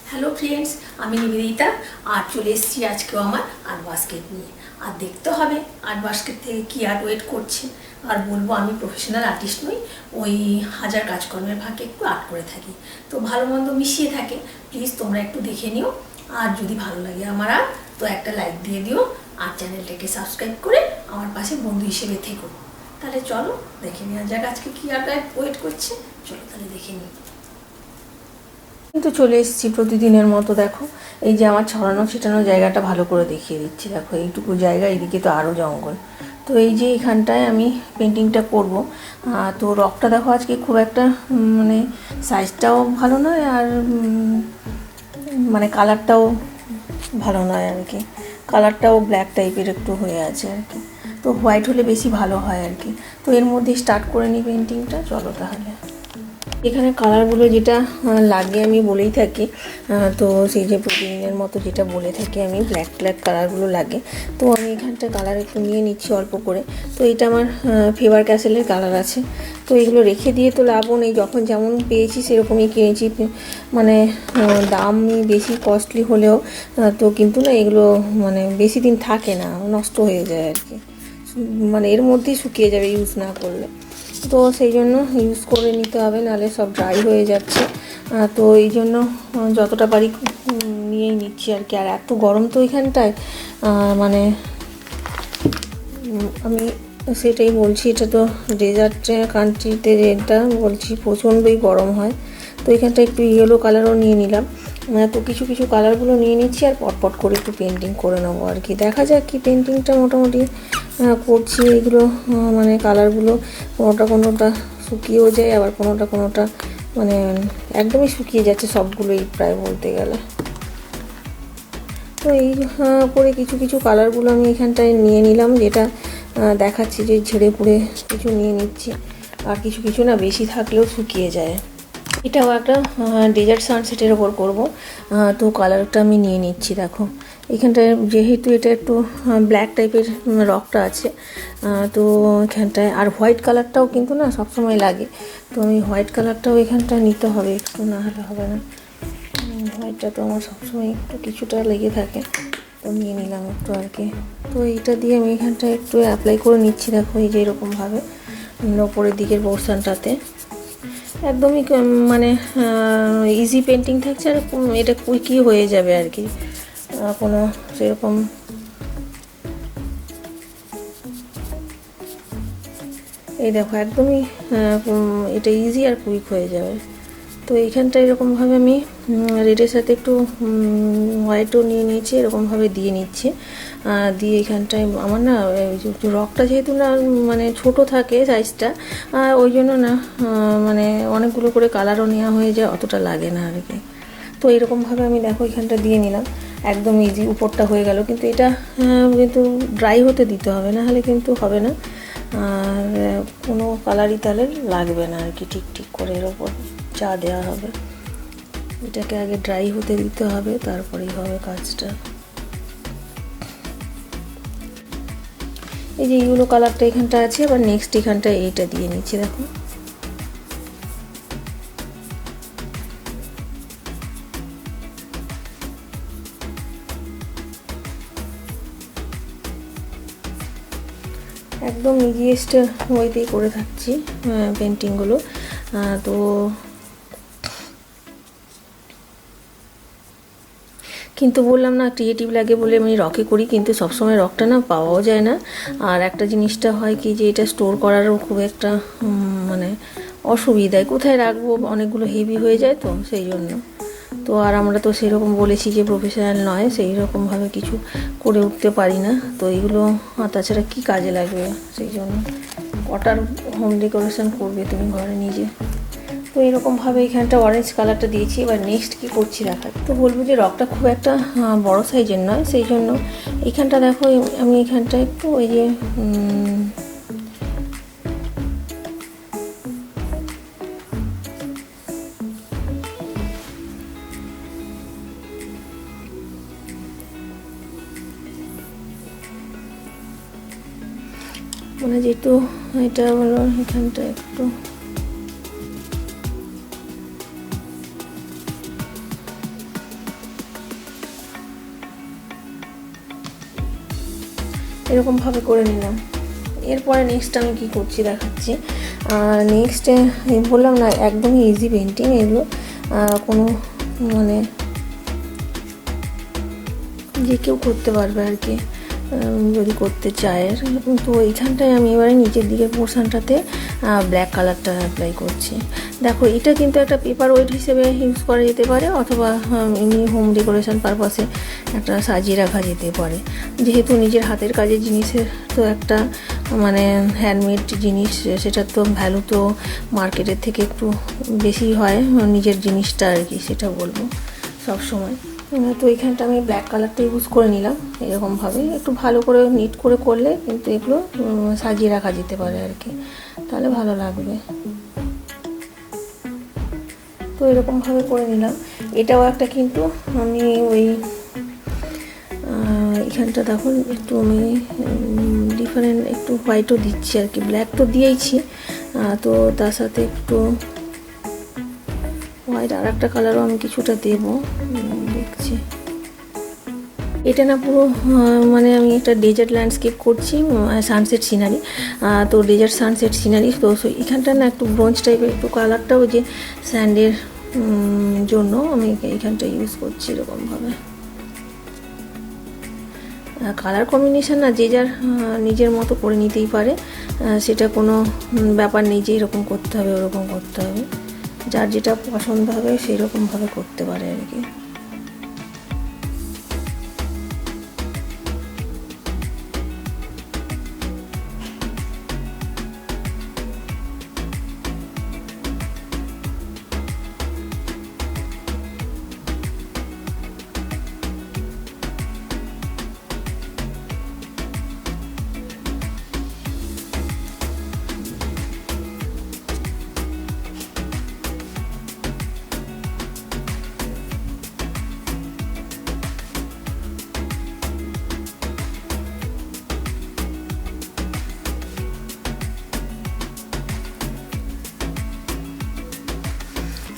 Hello friends, আমি নিবেদিতা আর চলে এসেছি আজকেও আমার আর্ট বাস্কেট নিয়ে। আর দেখতে হবে আর্ট বাস্কেট থেকে কী আর্ট ওয়েট করছে। আর বলবো আমি প্রফেশনাল আর্টিস্ট নই, ওই হাজার কাজকর্মের ফাঁকে একটু আর্ট করে থাকি, তো ভালো মন্দ মিশিয়ে থাকে। প্লিজ তোমরা একটু দেখে নিও, আর যদি ভালো লাগে আমার আর্ট তো একটা লাইক দিয়ে দিও, আর চ্যানেলটাকে সাবস্ক্রাইব করে আমার পাশে বন্ধু হিসেবে থেকো। তাহলে চলো দেখে নেওয়া যাক আজকে কী আর্ট ওয়েট করছে। চলো তাহলে দেখে নিই। কিন্তু চলে এসেছি প্রতিদিনের মতো। দেখো এই যে আমার ছড়ানো ছিটানো জায়গাটা ভালো করে দেখিয়ে দিচ্ছি। দেখো এইটুকু জায়গা, এদিকে তো আরও জঙ্গল। তো এই যে এখানটায় আমি পেন্টিংটা করব। তো রকটা দেখো আজকে খুব একটা মানে সাইজটাও ভালো নয়, আর মানে কালারটাও ভালো নয় আর কি। কালারটাও ব্ল্যাক টাইপের একটু হয়ে আছে আর কি। তো হোয়াইট হলে বেশি ভালো হয় আর কি। তো এর মধ্যে স্টার্ট করে নিই পেন্টিংটা। চলো তাহলে। এখানে কালারগুলো যেটা লাগে আমি বলেই থাকি, তো সেই যে প্রতিদিনের মতো যেটা বলে থাকি আমি, ব্ল্যাক কালারগুলো লাগে। তো আমি এখানটা কালার একটু নিয়ে নিচ্ছি অল্প করে। তো এটা আমার ফেভার ক্যাসেলের কালার আছে। তো এগুলো রেখে দিয়ে তো লাভও নেই, যখন যেমন পেয়েছি সেরকমই কিনেছি। মানে দাম বেশি কস্টলি হলেও তো কিন্তু না, এগুলো মানে বেশি দিন থাকে না, নষ্ট হয়ে যায় আর কি। মানে এর মধ্যেই শুকিয়ে যাবে ইউজ না করলে। তো সেই জন্য ইউজ করে নিতে হবে, নাহলে সব ড্রাই হয়ে যাচ্ছে। তো এই জন্য যতটা পারি নিয়েই নিচ্ছি আর কি। আর এত গরম তো এখানটায়, মানে আমি সেটাই বলছি, এটা তো ডেজার্ট কান্ট্রিতে এটা বলছি প্রচণ্ডই গরম হয়। তো এখানটা একটু ইয়েলো কালারও নিয়ে নিলাম। তো কিছু কিছু কালারগুলো নিয়ে নিচ্ছি, আর পটপট করে একটু পেন্টিং করে নেবো আর কি। দেখা যাক কি পেন্টিংটা মোটামুটি করছি। এগুলো মানে কালারগুলো কোনোটা শুকিয়েও যায়, আবার কোনোটা মানে একদমই শুকিয়ে যাচ্ছে সবগুলোই প্রায় বলতে গেলে। তো এই করে কিছু কিছু কালারগুলো আমি এখানটায় নিয়ে নিলাম, যেটা দেখাচ্ছি যে ঝেড়ে পুড়ে কিছু নিয়ে নিচ্ছি। আর কিছু কিছু না বেশি থাকলেও শুকিয়ে যায়। এটাও একটা ডেজার্ট সানসেটের ওপর করবো। তো কালারটা আমি নিয়ে নিচ্ছি। দেখো এখানটায় যেহেতু এটা একটু ব্ল্যাক টাইপের রকটা আছে, তো এখানটায় আর হোয়াইট কালারটাও কিন্তু না সবসময় লাগে। তো আমি হোয়াইট কালারটাও এখানটায় নিতে হবে একটু, না হলে হবে না। হোয়াইটটা তো আমার সবসময় একটু কিছুটা লেগে থাকে, তো নিয়ে নিলাম একটু আর কি। তো এইটা দিয়ে আমি এখানটায় একটু অ্যাপ্লাই করে নিচ্ছি। দেখো এই যে এরকমভাবে ওপরের দিকের পোর্শনটাতে একদমই মানে ইজি পেন্টিং থাকছে, আর এটা কুইকই হয়ে যাবে আর কি। কোনো সেরকম এই দেখো একদমই এটা ইজি আর কুইক হয়ে যাবে। তো এইখানটা এরকমভাবে আমি রেডের সাথে একটু হোয়াইটও নিয়ে নিয়েছি, এরকমভাবে দিয়ে নিচ্ছি। দিয়ে এখানটায় আমার না রকটা যেহেতু না মানে ছোট থাকে সাইজটা, ওই জন্য না মানে অনেকগুলো করে কালারও নেওয়া হয়ে যায়, অতটা লাগে না আর কি। তো এরকমভাবে আমি দেখো এখানটা দিয়ে নিলাম, একদম ইজি উপরটা হয়ে গেল। কিন্তু এটা কিন্তু ড্রাই হতে দিতে হবে, না হলে কিন্তু হবে না, আর কোনো কালারই তাহলে লাগবে না আর কি। ঠিক ঠিক করে এর ওপর চা দেওয়া হবে, এটাকে আগে ড্রাই হতে দিতে হবে, তারপরেই হবে কাজটা। এই যে ইয়েলো কালারটা এখানটা আছে, আবার নেক্সট এখানটা এইটা দিয়ে নিচ্ছি। দেখো একদম ইজিয়েস্ট ওয়েতেই করে থাকছি পেন্টিংগুলো। তো কিন্তু বললাম না ক্রিয়েটিভ লাগে বলে আমি রকে করি, কিন্তু সবসময় রকটা না পাওয়াও যায় না। আর একটা জিনিসটা হয় কি, যে এটা স্টোর করারও খুব একটা মানে অসুবিধায়, কোথায় রাখবো, অনেকগুলো হেভি হয়ে যায় তো সেই জন্য। তো আর আমরা তো সেরকম বলেছি যে প্রফেশনাল নয়, সেই রকমভাবে কিছু করে উঠতে পারি না। তো এইগুলো তাছাড়া কী কাজে লাগবে, সেই জন্য কটার হোম ডেকোরেশন করবে তুমি ঘরে নিজে। তো এরকমভাবে এখানটা অরেঞ্জ কালারটা দিয়েছি। এবার নেক্সট কী করছি দেখা। তো বলবো যে রকটা খুব একটা বড় সাইজের নয়, সেই জন্য এইখানটা দেখো আমি এখানটা একটু ওই যে মানে যেহেতু এটা হলো এখানটা একটু এরকমভাবে করে নিলাম। এরপরে নেক্সট আমি কি করছি দেখাচ্ছি। নেক্সটে বললাম না একদমই ইজি পেন্টিং এগুলো, কোনো মানে যে কেউ করতে পারবে আর কি যদি করতে চায়। তো এইখানটায় আমি এবারে নিচের দিকের পোর্শনটাতে ব্ল্যাক কালারটা অ্যাপ্লাই করছি। দেখো এটা কিন্তু একটা পেপার ওয়েট হিসেবে ইউজ করা যেতে পারে, অথবা এমনি হোম ডেকোরেশন পারপাসে একটা সাজিয়ে রাখা যেতে পারে। যেহেতু নিজের হাতের কাজের জিনিসের তো একটা মানে হ্যান্ডমেড জিনিস, সেটার তো ভ্যালু তো মার্কেটের থেকে একটু বেশি হয় নিজের জিনিসটা আর কি, সেটা বলবো সব সময়। তো এইখানটা আমি ব্ল্যাক কালারটা ইউজ করে নিলাম। এরকমভাবে একটু ভালো করে নিট করে করলে কিন্তু এগুলো সাজিয়ে রাখা যেতে পারে আর কি, তাহলে ভালো লাগবে। তো এরকমভাবে করে নিলাম। এটাও একটা কিন্তু আমি ওই এখানটা দেখো একটু আমি ডিফারেন্ট একটু হোয়াইটও দিচ্ছি আর কি, ব্ল্যাক তো দিয়েইছি, তো তার সাথে একটু হোয়াইট আর একটা কালারও আমি কিছুটা দেবো, দেখছি। এটা না পুরো মানে আমি একটা ডেজার্ট ল্যান্ডস্কেপ করছি, সানসেট সিনারি। তো ডেজার্ট সানসেট সিনারি, তো এখানটা না একটু ব্রোঞ্জ টাইপের একটু কালারটাও যে স্যান্ডের জন্য আমি এইখানটা ইউজ করছি এরকমভাবে। কালার কম্বিনেশান না যে যার নিজের মতো করে নিতেই পারে, সেটা কোনো ব্যাপার নেই যে এরকম করতে হবে ওরকম করতে হবে, যার যেটা পছন্দ হবে সেই রকমভাবে করতে পারে আর কি।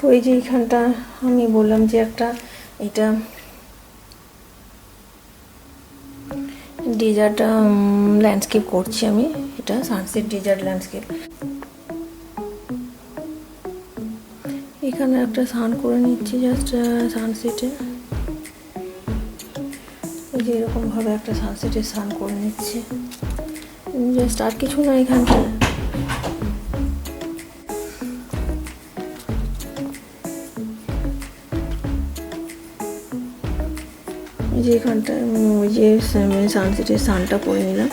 তো এই যে এইখানটা আমি বললাম যে একটা এটা ডেজার্ট ল্যান্ডস্কেপ করছি আমি, এটা সানসেট ডেজার্ট ল্যান্ডস্কেপ। এখানে একটা সান করে নিচ্ছি জাস্ট সানসেটে, এই যে এরকমভাবে একটা সানসেটের সান করে নিচ্ছি জাস্ট, আর কিছু না এখানটা। যে এখানটা ওই যে সানসেটের সানটা করে নিলাম।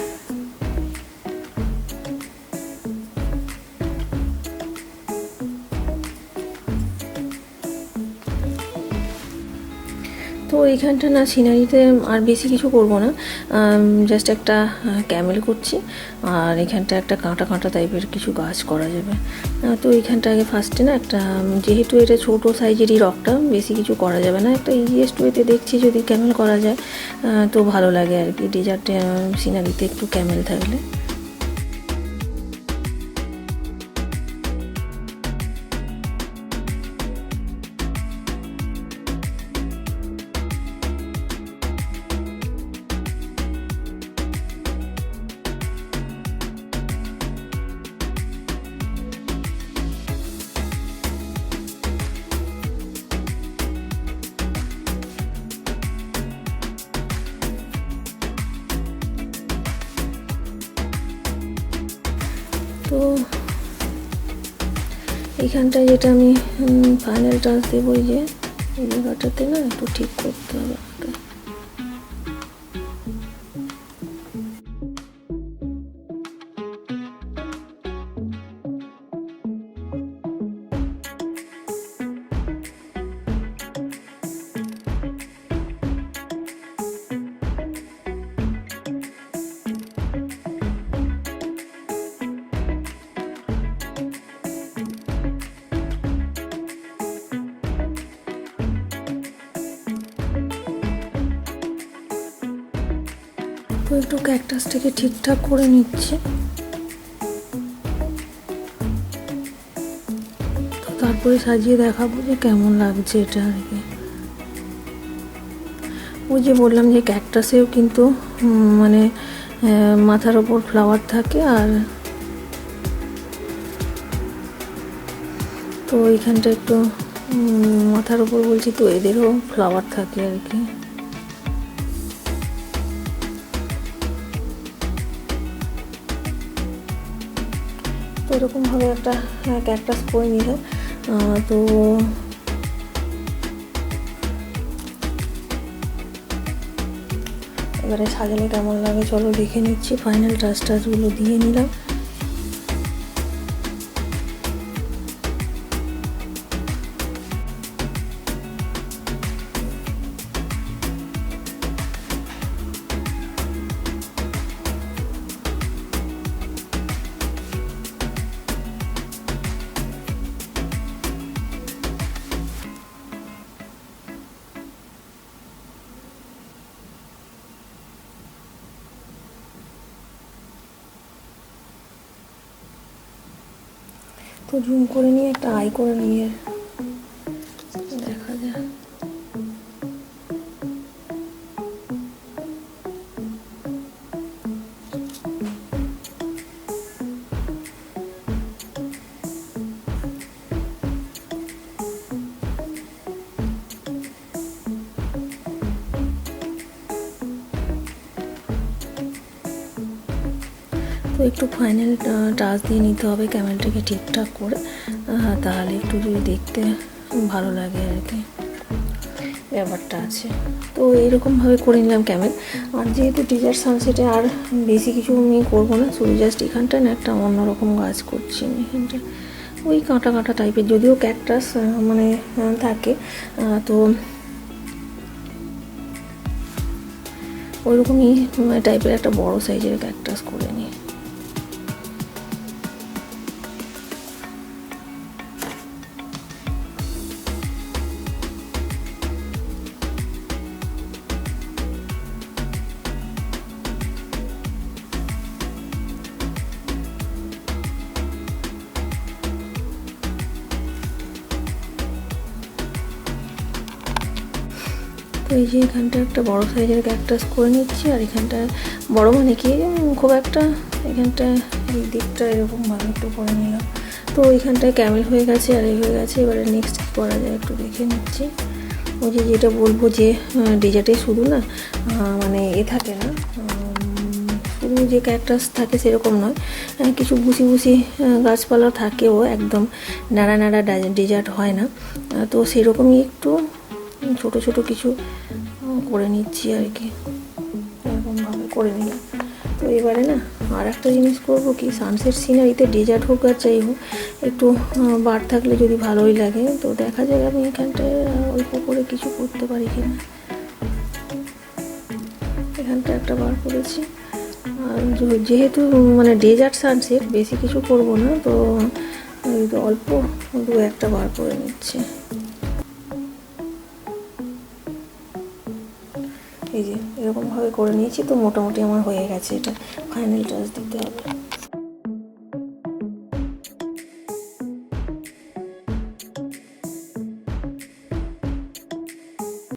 তো এইখানটা না সিনারিতে আর বেশি কিছু করব না, জাস্ট একটা ক্যামেল করছি, আর এখানটা একটা কাঁটা কাঁটা টাইপের কিছু গাছ করা যাবে। তো এইখানটা আগে ফার্স্টে না একটা, যেহেতু এটা ছোটো সাইজেরই রকটা, বেশি কিছু করা যাবে না, একটা ইজিয়েস্ট ওয়েতে দেখছি যদি ক্যামেল করা যায় তো ভালো লাগে আর কি, ডেজার্ট সিনারিতে একটু ক্যামেল থাকলে। তো এইখানটায় যেটা আমি ফাইনাল টাচ দেবো, এই যে এই জায়গাটাতে না একটু ঠিক করতে হবে। তো একটু ক্যাকটাসটাকে ঠিকঠাক করে নিচ্ছি। তারপরে সাজিয়ে দেখাবো যে কেমন লাগছে এটা আর কি। ওই যে বললাম যে ক্যাকটাসেও কিন্তু মানে মাথার ওপর ফ্লাওয়ার থাকে, আর তো এইখানটা একটু মাথার ওপর বলছি তো এদেরও ফ্লাওয়ার থাকে আর কি। তো এরকমভাবে একটা ক্যাকটাস করে নিলাম। তো এবারে সাজালে কেমন লাগে চলো দেখে নিচ্ছি। ফাইনাল টাচগুলো দিয়ে নিলাম। তো জুম করে নিয়ে একটা আই করে নিয়ে দেখা যায়। তো একটু ফাইনাল টাচ দিয়ে নিতে হবে ক্যামেলটাকে ঠিকঠাক করে, তাহলে একটু যদি দেখতে ভালো লাগে আর কি, ব্যাপারটা আছে। তো এইরকমভাবে করে নিলাম ক্যামেল। আর যেহেতু ডেজার্ট সানসেটে আর বেশি কিছু আমি করবো না, শুধু জাস্ট এখানটায় না একটা অন্যরকম গাছ করছি আমি এখানটা, ওই কাঁটা কাঁটা টাইপের, যদিও ক্যাকটাস মানে থাকে, তো ওইরকমই টাইপের একটা বড় সাইজের ক্যাকটাস করে নিই। তো এই যে এখানটা একটা বড় সাইজের ক্যাকটাস করে নিচ্ছি, আর এখানটা বড় মানে কি খুব একটা, এখানটা এই দিকটা এরকমভাবে একটু করে নিলাম। তো এখানটায় ক্যামেল হয়ে গেছে আর এই হয়ে গেছে। এবারে নেক্সট কী করা যায় একটু দেখে নিচ্ছি। ওই যে যেটা বলবো যে ডেজার্টে শুধু না মানে থাকে না, শুধু যে ক্যাকটাস থাকে সেরকম নয়, কিছু বুসি বুসি গাছপালা থাকেও, একদম নাড়া নাড়া ডেজার্ট হয় না। তো সেরকমই একটু ছোট ছোট কিছু করে নিচ্ছি আর কি, এরকমভাবে করে নিলাম। তো এবারে না আর একটা জিনিস করবো কি, সানসেট সিনারিতে ডেজার্ট হোক আর যাই হোক একটু বার থাকলে যদি ভালোই লাগে। তো দেখা যাক আমি এখানটায় অল্প করে কিছু করতে পারি কিনা। এখানটা একটা বার করেছি, আর যেহেতু মানে ডেজার্ট সানসেট বেশি কিছু করব না, তো অল্প দু একটা বার করে নিচ্ছি। এই যে এরকমভাবে করে নিয়েছি। তো মোটামুটি আমার হয়ে গেছে, এটা ফাইনাল টাচ দিতে হবে।